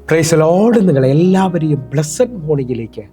Praise the Lord. നിങ്ങളെ എല്ലാവരെയും blessed മോർണിംഗിലേക്ക്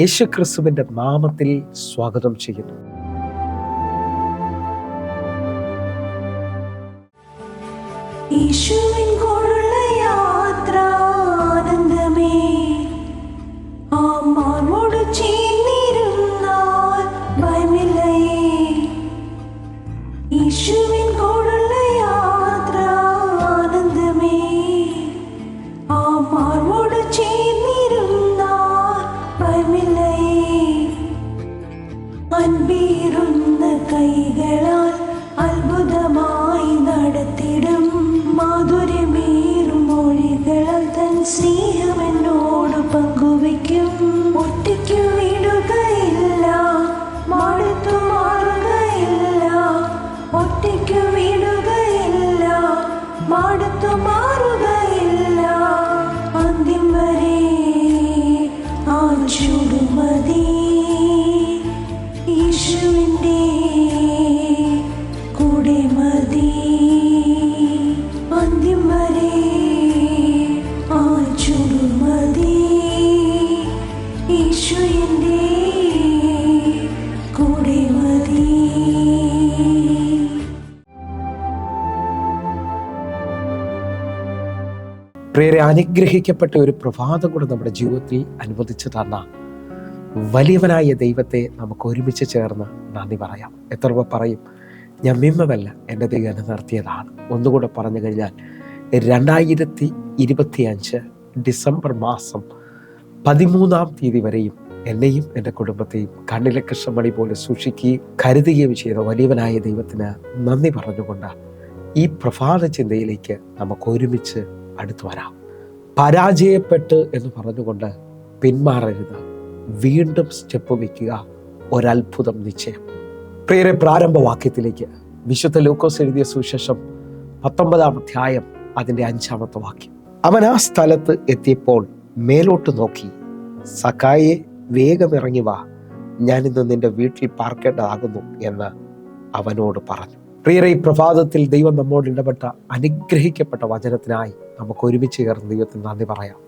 യേശു ക്രിസ്തുവിൻ്റെ നാമത്തിൽ സ്വാഗതം ചെയ്യുന്നു. യേശുവിൻകൂടുള്ള യാത്ര ആനന്ദമേ, ആത്മാവോട് ചേർന്നിരുന്നാൽ ഭയമില്ലയേ. യേശുവിൻകൂടുള്ള യാത്ര ആനന്ദമേ, ആത്മാവോട് ചേർന്നിരുന്നാൽ ഭയമില്ലയേ. അൻപീറുന്ന കൈകളാൽ അത്ഭുതമായി നടത്തിടും മാധുര്യമേറും മൊഴികളാൽ തൻ സ്നേഹം എന്നോട് പങ്കുവയ്ക്കും. ഒറ്റയ്ക്കു വിടുകയില്ല, മടുത്തു മാറുകയില്ല. ഒറ്റയ്ക്കു വിടുകയില്ല, മടുത്തു മാറുകയില്ല. അന്ത്യം വരെ ആ ചുടുമതി യേശുവിൻ്റെ കൂടെ മതി. അന്ത്യം വരെ ആ ചുടുമതി യേശുവിൻ്റെ കൂടെ മതി. പ്രിയരെ, അനുഗ്രഹിക്കപ്പെട്ട ഒരു പ്രഭാതം കൂടെ നമ്മുടെ ജീവിതത്തിൽ അനുവദിച്ചു തന്ന വലിയവനായ ദൈവത്തെ നമുക്ക് ഒരുമിച്ച് ചേർന്ന് നന്ദി പറയാം. എത്ര രൂപ പറയും, ഞാൻ മിമ്മമല്ല, എൻ്റെ ദൈവം എന്നെ നിർത്തിയതാണ്. ഒന്നുകൂടെ പറഞ്ഞു കഴിഞ്ഞാൽ 2025 ഡിസംബർ മാസം 13-ാം തീയതി വരെയും എന്നെയും എൻ്റെ കുടുംബത്തെയും കണ്ണിലെ കൃഷ്ണമണി പോലെ സൂക്ഷിക്കുകയും കരുതുകയും ചെയ്ത വലിയവനായ ദൈവത്തിന് നന്ദി പറഞ്ഞുകൊണ്ട് ഈ പ്രഭാത ചിന്തയിലേക്ക് നമുക്ക് ഒരുമിച്ച് അടുത്തു വരാം. പരാജയപ്പെട്ട് എന്ന് പറഞ്ഞുകൊണ്ട് പിന്മാറരുത്, വീണ്ടും സ്റ്റെപ്പ് വയ്ക്കുക, ഒരത്ഭുതം നിശ്ചയം. പ്രിയരെ, പ്രാരംഭവാക്യത്തിലേക്ക് വിശുദ്ധ ലൂക്കോസ് എഴുതിയ സുവിശേഷം 19-ാം അധ്യായം അതിൻ്റെ 5-ാമത്തെ വാക്യം. അവൻ ആ സ്ഥലത്ത് എത്തിയപ്പോൾ മേലോട്ട് നോക്കി, സക്കായെ, വേഗം ഇറങ്ങി വാ, ഞാനിന്ന് നിന്റെ വീട്ടിൽ പാർക്കേണ്ടതാകുന്നു എന്ന് അവനോട് പറഞ്ഞു. പ്രിയരെ, ഈ പ്രഭാതത്തിൽ ദൈവം നമ്മോട് ഇടപെട്ട അനുഗ്രഹിക്കപ്പെട്ട വചനത്തിനായി നമുക്ക് ഒരുമിച്ച് ചേർന്ന് ദൈവത്തിന് നന്ദി പറയാം.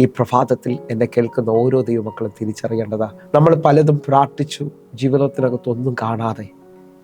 ഈ പ്രഭാതത്തിൽ എന്നെ കേൾക്കുന്ന ഓരോ ദൈവമക്കളും തിരിച്ചറിയേണ്ടതാ, നമ്മൾ പലതും പ്രാർത്ഥിച്ചു, ജീവിതത്തിനകത്തൊന്നും കാണാതെ,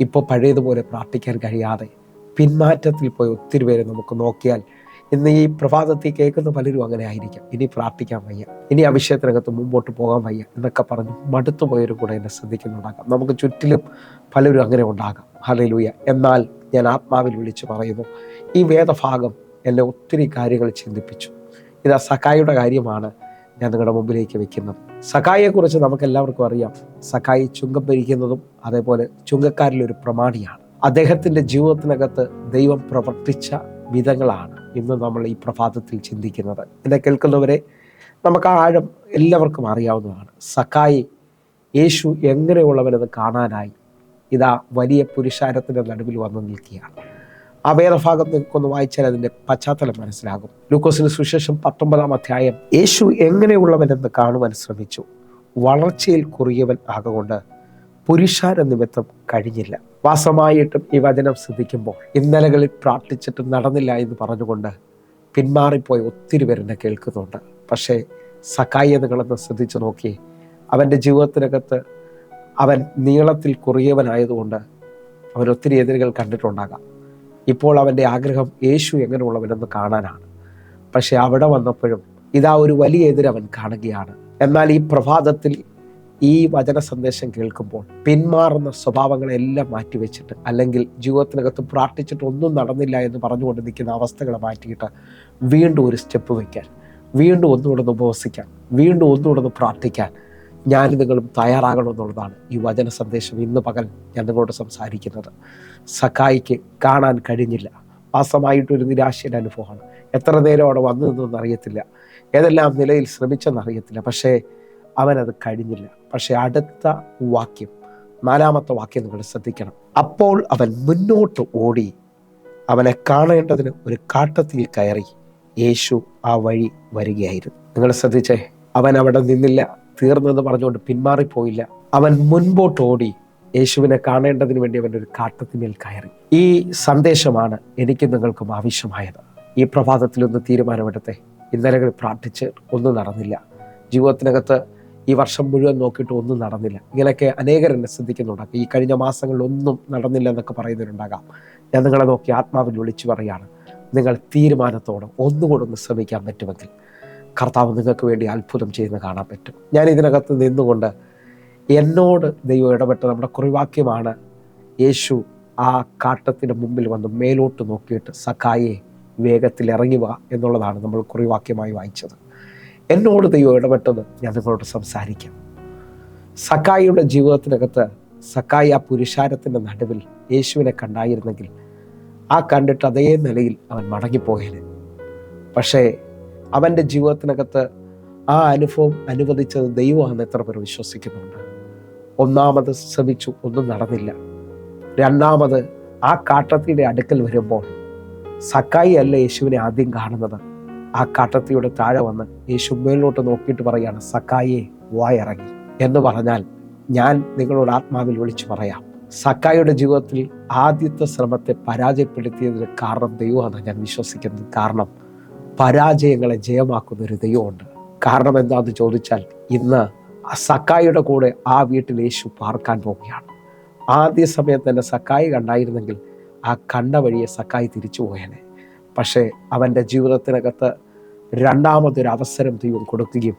ഇപ്പോൾ പഴയതുപോലെ പ്രാർത്ഥിക്കാൻ കഴിയാതെ പിന്മാറ്റത്തിൽ പോയി ഒത്തിരി പേരെ നമുക്ക് നോക്കിയാൽ ഇന്ന് ഈ പ്രഭാതത്തിൽ കേൾക്കുന്ന പലരും അങ്ങനെ ആയിരിക്കാം. ഇനി പ്രാർത്ഥിക്കാൻ വയ്യ, ഇനി ആ വിഷയത്തിനകത്ത് മുമ്പോട്ട് പോകാൻ വയ്യ എന്നൊക്കെ പറഞ്ഞ് മടുത്തുപോയവരും കൂടെ എന്നെ ശ്രദ്ധിക്കുന്നുണ്ടാകാം. നമുക്ക് ചുറ്റിലും പലരും അങ്ങനെ ഉണ്ടാകാം. ഹല്ലേലൂയ. എന്നാൽ ഞാൻ ആത്മാവിൽ വിളിച്ചു പറയുന്നു, ഈ വേദഭാഗം എന്നെ ഒത്തിരി കാര്യങ്ങൾ ചിന്തിപ്പിച്ചു. ഇതാ സക്കായിയുടെ കാര്യമാണ് ഞാൻ നിങ്ങളുടെ മുമ്പിലേക്ക് വെക്കുന്നത്. സക്കായിയെക്കുറിച്ച് നമുക്ക് എല്ലാവർക്കും അറിയാം. സക്കായി ചുങ്കം ഭരിക്കുന്നതും അതേപോലെ ചുങ്കക്കാരിലൊരു പ്രമാണിയാണ്. അദ്ദേഹത്തിൻ്റെ ജീവിതത്തിനകത്ത് ദൈവം പ്രവർത്തിച്ച വിധങ്ങളാണ് ഇന്ന് നമ്മൾ ഈ പ്രഭാതത്തിൽ ചിന്തിക്കുന്നത്. എന്നെ കേൾക്കുന്നവരെ, നമുക്ക് ആ ആഴം എല്ലാവർക്കും അറിയാവുന്നതാണ്. സക്കായി യേശു എങ്ങനെയുള്ളവരെന്ന് കാണാനായി ഇതാ വലിയ പുരുഷാരത്തിൻ്റെ നടുവിൽ വന്നു നിൽക്കുകയാണ്. ആ വേദഭാഗം നിങ്ങൾക്കൊന്ന് വായിച്ചാൽ അതിൻ്റെ പശ്ചാത്തലം മനസ്സിലാകും. ലൂക്കോസിന് സുവിശേഷം 19-ാം അധ്യായം. യേശു എങ്ങനെയുള്ളവനെന്ന് കാണുവാൻ ശ്രമിച്ചു, വളർച്ചയിൽ കുറിയവൻ ആകൊണ്ട് പുരുഷാര നിമിത്തം കഴിഞ്ഞില്ല. വാസമായിട്ടും ഈ വചനം ശ്രദ്ധിക്കുമ്പോൾ ഇന്നലകളിൽ പ്രാർത്ഥിച്ചിട്ടും നടന്നില്ല എന്ന് പറഞ്ഞുകൊണ്ട് പിന്മാറിപ്പോയി ഒത്തിരി പേരെന്നെ കേൾക്കുന്നുണ്ട്. പക്ഷേ സക്കായിയെ നിങ്ങളൊന്ന് ശ്രദ്ധിച്ചു നോക്കിയേ, അവൻ്റെ ജീവിതത്തിനകത്ത് അവൻ നീളത്തിൽ കുറിയവനായതുകൊണ്ട് അവൻ ഒത്തിരി എതിരുകൾ കണ്ടിട്ടുണ്ടാകാം. ഇപ്പോൾ അവൻ്റെ ആഗ്രഹം യേശു എങ്ങനെയുള്ളവനെന്ന് കാണാനാണ്. പക്ഷെ അവിടെ വന്നപ്പോഴും ഇതാ ഒരു വലിയ എതിര് അവൻ കാണുകയാണ്. എന്നാൽ ഈ പ്രഭാതത്തിൽ ഈ വചന സന്ദേശം കേൾക്കുമ്പോൾ പിന്മാറുന്ന സ്വഭാവങ്ങളെല്ലാം മാറ്റിവെച്ചിട്ട്, അല്ലെങ്കിൽ ജീവിതത്തിനകത്ത് പ്രാർത്ഥിച്ചിട്ട് ഒന്നും നടന്നില്ല എന്ന് പറഞ്ഞുകൊണ്ട് നിൽക്കുന്ന അവസ്ഥകളെ മാറ്റിയിട്ട് വീണ്ടും ഒരു സ്റ്റെപ്പ് വയ്ക്കാൻ, വീണ്ടും ഒന്നുകൂടെ ഉപവസിക്കാൻ, വീണ്ടും ഒന്നുകൂടെ പ്രാർത്ഥിക്കാൻ ഞാൻ നിങ്ങളും തയ്യാറാകണമെന്നുള്ളതാണ് ഈ വചന സന്ദേശം ഇന്ന് പകൽ ഞാൻ നിങ്ങളോട് സംസാരിക്കുന്നത്. സക്കായിക്ക് കാണാൻ കഴിഞ്ഞില്ല. വാസമായിട്ടൊരു നിരാശയുടെ അനുഭവമാണ്. എത്ര നേരം അവിടെ വന്നു നിന്നൊന്നും അറിയത്തില്ല, ഏതെല്ലാം നിലയിൽ ശ്രമിച്ചെന്നറിയത്തില്ല. പക്ഷേ അവനത് കഴിഞ്ഞില്ല. പക്ഷേ അടുത്ത വാക്യം, 4-ാമത്തെ വാക്യം നിങ്ങൾ ശ്രദ്ധിക്കണം. അപ്പോൾ അവൻ മുന്നോട്ട് ഓടി അവനെ കാണേണ്ടതിന് ഒരു കാട്ടത്തിൽ കയറി. യേശു ആ വഴി വരികയായിരുന്നു. നിങ്ങൾ ശ്രദ്ധിച്ചേ, അവൻ അവിടെ നിന്നില്ല, തീർന്നെന്ന് പറഞ്ഞുകൊണ്ട് പിന്മാറിപ്പോയില്ല. അവൻ മുൻപോട്ട് ഓടി യേശുവിനെ കാണേണ്ടതിന് വേണ്ടി അവൻ്റെ ഒരു കാട്ടത്തിന്മേൽ കയറി. ഈ സന്ദേശമാണ് എനിക്ക് നിങ്ങൾക്കും ആവശ്യമായത്. ഈ പ്രഭാതത്തിലൊന്ന് തീരുമാനമെടുത്തേ, ഇന്നലകളിൽ പ്രാർത്ഥിച്ച് ഒന്നും നടന്നില്ല. ജീവിതത്തിനകത്ത് ഈ വർഷം മുഴുവൻ നോക്കിയിട്ട് ഒന്നും നടന്നില്ല. ഇങ്ങനെയൊക്കെ അനേകർ എന്നെ ശ്രദ്ധിക്കുന്നുണ്ടാകും. ഈ കഴിഞ്ഞ മാസങ്ങളിൽ ഒന്നും നടന്നില്ല എന്നൊക്കെ പറയുന്നവരുണ്ടാകാം. ഞാൻ നിങ്ങളെ നോക്കി ആത്മാവിൽ വിളിച്ചു പറയുകയാണ്, നിങ്ങൾ തീരുമാനത്തോടെ ഒന്നുകൂടെ ശ്രമിക്കാൻ പറ്റുമെങ്കിൽ കർത്താവ് നിങ്ങൾക്ക് വേണ്ടി അത്ഭുതം ചെയ്യുന്നത് കാണാൻ പറ്റും. ഞാൻ ഇതിനകത്ത് നിന്നുകൊണ്ട് എന്നോട് ദൈവം ഇടപെട്ട നമ്മുടെ കുറിവാക്യമാണ്. യേശു ആ കാട്ടത്തിന് മുമ്പിൽ വന്ന് മേലോട്ട് നോക്കിയിട്ട് സക്കായെ വേഗത്തിൽ ഇറങ്ങി വാ എന്നുള്ളതാണ് നമ്മൾ കുറിവാക്യമായി വായിച്ചത്. എന്നോട് ദൈവം ഇടപെട്ടത് ഞാൻ നിങ്ങളോട് സംസാരിക്കാം. സക്കായിയുടെ ജീവിതത്തിനകത്ത് സക്കായി ആ പുരുഷാരത്തിൻ്റെ നടുവിൽ യേശുവിനെ കണ്ടായിരുന്നെങ്കിൽ ആ കണ്ടിട്ട് അതേ നിലയിൽ അവൻ മടങ്ങിപ്പോയേനെ. പക്ഷേ അവൻ്റെ ജീവിതത്തിനകത്ത് ആ അനുഭവം അനുവദിച്ചത് ദൈവമാണെന്ന് എത്ര പേർ വിശ്വസിക്കുന്നുണ്ട്? ഒന്നാമത് ശ്രമിച്ചു, ഒന്നും നടന്നില്ല. രണ്ടാമത് ആ കാട്ടത്തിയുടെ അടുക്കൽ വരുമ്പോൾ സക്കായി അല്ല യേശുവിനെ ആദ്യം കാണുന്നത്. ആ കാട്ടത്തിയുടെ താഴെ വന്ന് യേശു മേലോട്ട് നോക്കിയിട്ട് പറയാണ്, സക്കായെ വായിറങ്ങി എന്ന് പറഞ്ഞാൽ ഞാൻ നിങ്ങളോട് ആത്മാവിൽ വിളിച്ചു പറയാം, സക്കായിയുടെ ജീവിതത്തിൽ ആദ്യത്തെ ശ്രമത്തെ പരാജയപ്പെടുത്തിയതിന് കാരണം ദൈവമാണെന്ന് ഞാൻ വിശ്വസിക്കുന്നത്. കാരണം പരാജയങ്ങളെ ജയമാക്കുന്ന ഒരു ദൈവമുണ്ട്. കാരണം എന്താണെന്ന് ചോദിച്ചാൽ, ഇന്ന് സക്കായിയുടെ കൂടെ ആ വീട്ടിൽ യേശു പാർക്കാൻ പോവുകയാണ്. ആദ്യ സമയത്ത് തന്നെ സക്കായി കണ്ടായിരുന്നെങ്കിൽ ആ കണ്ട വഴിയെ സക്കായി തിരിച്ചു പോയേനെ. പക്ഷേ അവൻ്റെ ജീവിതത്തിനകത്ത് രണ്ടാമതൊരു അവസരം ദൈവം കൊടുക്കുകയും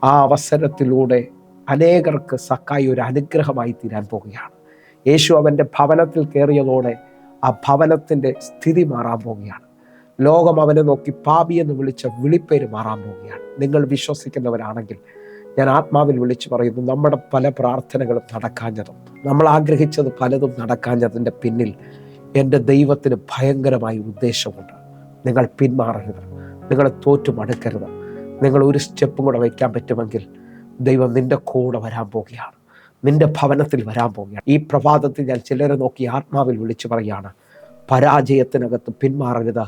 ആ അവസരത്തിലൂടെ അനേകർക്ക് സക്കായി ഒരു അനുഗ്രഹമായി തീരാൻ പോവുകയാണ്. യേശു അവൻ്റെ ഭവനത്തിൽ കയറിയതോടെ ആ ഭവനത്തിൻ്റെ സ്ഥിതി മാറാൻ പോവുകയാണ്. ലോകം അവനെ നോക്കി പാപി എന്ന് വിളിച്ച വിളിപ്പേര് മാറാൻ പോവുകയാണ്. നിങ്ങൾ വിശ്വസിക്കുന്നവരാണെങ്കിൽ ഞാൻ ആത്മാവിൽ വിളിച്ചു പറയുന്നു, നമ്മുടെ പല പ്രാർത്ഥനകളും നടക്കാഞ്ഞതും നമ്മൾ ആഗ്രഹിച്ചത് പലതും നടക്കാഞ്ഞതിൻ്റെ പിന്നിൽ എൻ്റെ ദൈവത്തിന് ഭയങ്കരമായ ഉദ്ദേശമുണ്ട്. നിങ്ങൾ പിന്മാറരുത്, നിങ്ങൾ തോറ്റു മടുക്കരുത്. നിങ്ങൾ ഒരു സ്റ്റെപ്പും കൂടെ വയ്ക്കാൻ പറ്റുമെങ്കിൽ ദൈവം നിൻ്റെ കൂടെ വരാൻ പോവുകയാണ്, നിൻ്റെ ഭവനത്തിൽ വരാൻ പോവുകയാണ്. ഈ പ്രഭാതത്തിൽ ഞാൻ ചിലരെ നോക്കി ആത്മാവിൽ വിളിച്ചു പറയുകയാണ്, പരാജയത്തിനകത്ത് പിന്മാറരുത്,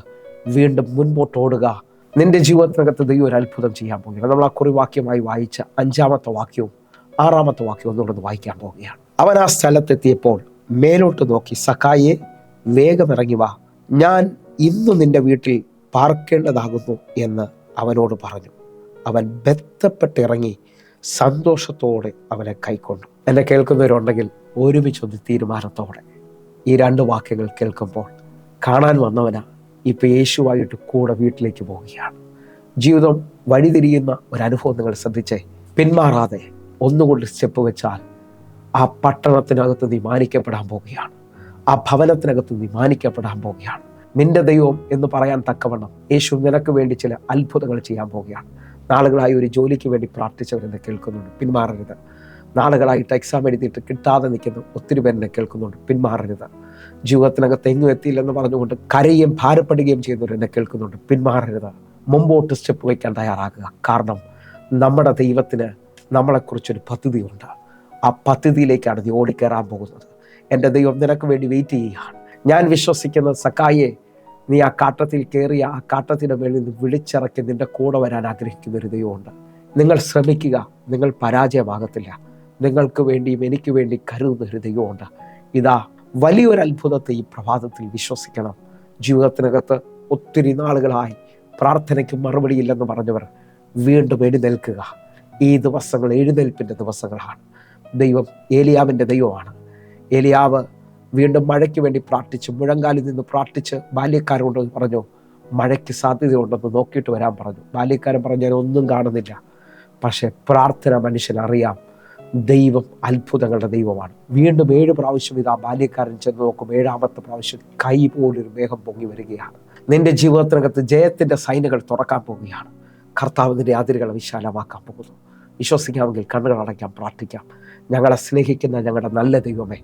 വീണ്ടും മുൻപോട്ടോടുക. നിന്റെ ജീവിതത്തിനകത്ത് ദൈവം ഒരു അത്ഭുതം ചെയ്യാൻ പോവുകയാണ്. നമ്മൾ ആ കുറിവാക്യമായി വായിച്ച 5-ാമത്തെ വാക്യവും 6-ാമത്തെ വാക്യവും ഒന്നുകൂടെ വായിക്കാൻ പോവുകയാണ്. അവൻ ആ സ്ഥലത്തെത്തിയപ്പോൾ മേലോട്ട് നോക്കി, സക്കായെ വേഗം ഇറങ്ങി വാ, ഞാൻ ഇന്ന് നിന്റെ വീട്ടിൽ പാർക്കേണ്ടതാകുന്നു എന്ന് അവനോട് പറഞ്ഞു. അവൻ ബന്ധപ്പെട്ടിറങ്ങി സന്തോഷത്തോടെ അവനെ കൈക്കൊണ്ടു. എന്നെ കേൾക്കുന്നവരുണ്ടെങ്കിൽ ഒരുമിച്ചൊന്ന് തീരുമാനത്തോടെ ഈ 2 വാക്യങ്ങൾ കേൾക്കുമ്പോൾ, കാണാൻ വന്നവനാ ഇപ്പം യേശുവായിട്ട് കൂടെ വീട്ടിലേക്ക് പോവുകയാണ്. ജീവിതം വഴിതിരിയുന്ന ഒരനുഭവം നിങ്ങൾ ശ്രദ്ധിച്ചേ. പിന്മാറാതെ ഒന്നുകൊണ്ട് സ്റ്റെപ്പ് വെച്ചാൽ ആ പട്ടണത്തിനകത്ത് നീ മാനിക്കപ്പെടാൻ പോവുകയാണ്, ആ ഭവനത്തിനകത്ത് നീ മാനിക്കപ്പെടാൻ പോവുകയാണ്. നിന്റെ ദൈവം എന്ന് പറയാൻ തക്കവണ്ണം യേശു നിനക്ക് വേണ്ടി ചില അത്ഭുതങ്ങൾ ചെയ്യാൻ പോവുകയാണ്. നാളുകളായി ഒരു ജോലിക്ക് വേണ്ടി പ്രാർത്ഥിച്ചവരെന്നെ കേൾക്കുന്നുണ്ട്, പിന്മാറരുത്. നാളുകളായിട്ട് എക്സാം എഴുതിയിട്ട് കിട്ടാതെ നിൽക്കുന്ന ഒത്തിരി പേരെന്നെ കേൾക്കുന്നുണ്ട്, പിന്മാറരുത്. ജീവിതത്തിനകത്ത് എങ്ങും എത്തിയില്ലെന്ന് പറഞ്ഞുകൊണ്ട് കരയുകയും ഭാരപ്പെടുകയും ചെയ്യുന്നവരെന്നെ കേൾക്കുന്നുണ്ട്, പിന്മാറരുത്. മുമ്പോട്ട് സ്റ്റെപ്പ് വയ്ക്കാൻ തയ്യാറാക്കുക. കാരണം നമ്മുടെ ദൈവത്തിന് നമ്മളെക്കുറിച്ചൊരു പദ്ധതിയുണ്ട്. ആ പദ്ധതിയിലേക്കാണ് നീ ഓടിക്കയറാൻ പോകുന്നത്. എൻ്റെ ദൈവം നിനക്ക് വേണ്ടി വെയിറ്റ് ചെയ്യുകയാണ്. ഞാൻ വിശ്വസിക്കുന്നത്, സക്കായെ നീ ആ കാട്ടത്തിൽ കയറിയ ആ കാട്ടത്തിൻ്റെ മേളിൽ നിന്ന് വിളിച്ചിറക്കി നിൻ്റെ കൂടെ വരാൻ ആഗ്രഹിക്കുന്ന ഒരു ദൈവമുണ്ട്. നിങ്ങൾ ശ്രമിക്കുക, നിങ്ങൾ പരാജയമാകത്തില്ല. നിങ്ങൾക്ക് വേണ്ടിയും എനിക്ക് വേണ്ടി കരുതുന്ന ഒരു ദൈവമുണ്ട്. ഇതാ വലിയൊരു അത്ഭുതത്തെ ഈ പ്രഭാതത്തിൽ വിശ്വസിക്കണം. ജീവിതത്തിനകത്ത് ഒത്തിരി നാളുകളായി പ്രാർത്ഥനയ്ക്ക് മറുപടിയില്ലെന്ന് പറഞ്ഞവർ വീണ്ടും എഴുന്നേൽക്കുക. ഈ ദിവസങ്ങൾ എഴുന്നേൽപ്പിൻ്റെ ദിവസങ്ങളാണ്. ദൈവം ഏലിയാവിൻ്റെ ദൈവമാണ്. ഏലിയാവ് വീണ്ടും മഴയ്ക്ക് വേണ്ടി പ്രാർത്ഥിച്ച്, മുഴങ്കാലിൽ നിന്ന് പ്രാർത്ഥിച്ച് ബാല്യക്കാരോട് പറഞ്ഞു, മഴയ്ക്ക് സാധ്യതയുണ്ടെന്ന് നോക്കിയിട്ട് വരാൻ പറഞ്ഞു. ബാല്യക്കാരൻ പറഞ്ഞു, ഞാൻ ഒന്നും കാണുന്നില്ല. പക്ഷേ പ്രാർത്ഥന മനുഷ്യനറിയാം, ദൈവം അത്ഭുതങ്ങളുടെ ദൈവമാണ്. വീണ്ടും 7 പ്രാവശ്യം ഇതാ ബാല്യക്കാരൻ ചെന്ന് നോക്കും. 7-ാമത്തെ പ്രാവശ്യം കൈ പോലൊരു മേഘം പൊങ്ങി വരികയാണ്. നിന്റെ ജീവിതത്തിനകത്ത് ജയത്തിൻ്റെ സൈനുകൾ തുറക്കാൻ പോവുകയാണ്. കർത്താവ് നിന്റെ അതിരുകളെ വിശാലമാക്കാൻ പോകുന്നു. വിശ്വസിക്കാമെങ്കിൽ കണ്ണുകൾ അടയ്ക്കാം, പ്രാർത്ഥിക്കാം. ഞങ്ങളെ സ്നേഹിക്കുന്ന ഞങ്ങളുടെ നല്ല ദൈവമേ,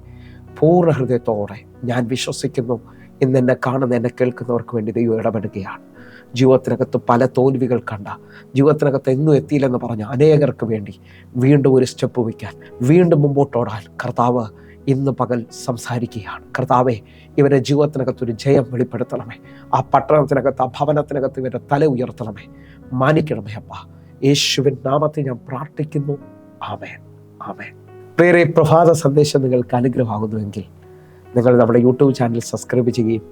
പൂർണ്ണ ഹൃദയത്തോടെ ഞാൻ വിശ്വസിക്കുന്നു, ഇന്ന് എന്നെ കാണുന്ന എന്നെ കേൾക്കുന്നവർക്ക് വേണ്ടി ദൈവം ഇടപെടുകയാണ്. ജീവിതത്തിനകത്ത് പല തോൽവികൾ കണ്ട, ജീവിതത്തിനകത്ത് എങ്ങും എത്തിയില്ലെന്ന് പറഞ്ഞ അനേകർക്ക് വേണ്ടി വീണ്ടും ഒരു സ്റ്റെപ്പ് വയ്ക്കാൻ, വീണ്ടും മുമ്പോട്ടോടാൻ കർത്താവ് ഇന്ന് പകൽ സംസാരിക്കുകയാണ്. കർത്താവെ, ഇവരുടെ ജീവിതത്തിനകത്തൊരു ജയം വെളിപ്പെടുത്തണമേ. ആ പട്ടണത്തിനകത്ത്, ആ ഭവനത്തിനകത്ത് ഇവരുടെ തല ഉയർത്തണമേ, മാനിക്കണമേ അപ്പ. യേശുവിൻ നാമത്തിൽ ഞാൻ പ്രാർത്ഥിക്കുന്നു. ആമേൻ, ആമേൻ. പ്രിയരെ, പ്രഭാത സന്ദേശം നിങ്ങൾക്ക് അനുഗ്രഹമാകുന്നുവെങ്കിൽ നിങ്ങൾ നമ്മുടെ യൂട്യൂബ് ചാനൽ സബ്സ്ക്രൈബ് ചെയ്യുകയും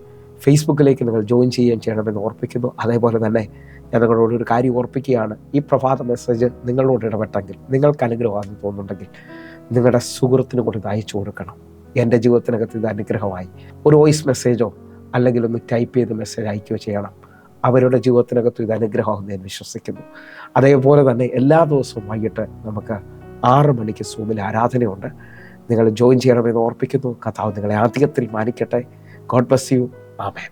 ഫേസ്ബുക്കിലേക്ക് നിങ്ങൾ ജോയിൻ ചെയ്യുകയും ചെയ്യണമെന്ന് ഓർപ്പിക്കുന്നു. അതേപോലെ തന്നെ ഞാൻ നിങ്ങളോട് ഒരു കാര്യം ഓർപ്പിക്കുകയാണ്. ഈ പ്രഭാത മെസ്സേജ് നിങ്ങളോട് ഇടപെട്ടെങ്കിൽ, നിങ്ങൾക്ക് അനുഗ്രഹമാണെന്ന് തോന്നുന്നുണ്ടെങ്കിൽ നിങ്ങളുടെ സുഹൃത്തിന് കൂടി ഇത് അയച്ചു കൊടുക്കണം. എൻ്റെ ജീവിതത്തിനകത്ത് ഇത് അനുഗ്രഹമായി. ഒരു വോയിസ് മെസ്സേജോ അല്ലെങ്കിൽ ഒന്ന് ടൈപ്പ് ചെയ്ത് മെസ്സേജ് അയക്കുകയോ ചെയ്യണം. അവരുടെ ജീവിതത്തിനകത്ത് ഇത് അനുഗ്രഹമാണെന്ന് ഞാൻ വിശ്വസിക്കുന്നു. അതേപോലെ തന്നെ എല്ലാ ദിവസവും വൈകിട്ട് നമുക്ക് 6 മണിക്ക് സൂമിൽ ആരാധനയുണ്ട്. നിങ്ങൾ ജോയിൻ ചെയ്യണമെന്ന് ഓർപ്പിക്കുന്നു. കർത്താവ് നിങ്ങളെ ആദ്യത്തിൽ മാനിക്കട്ടെ. God bless you. ആമേൻ.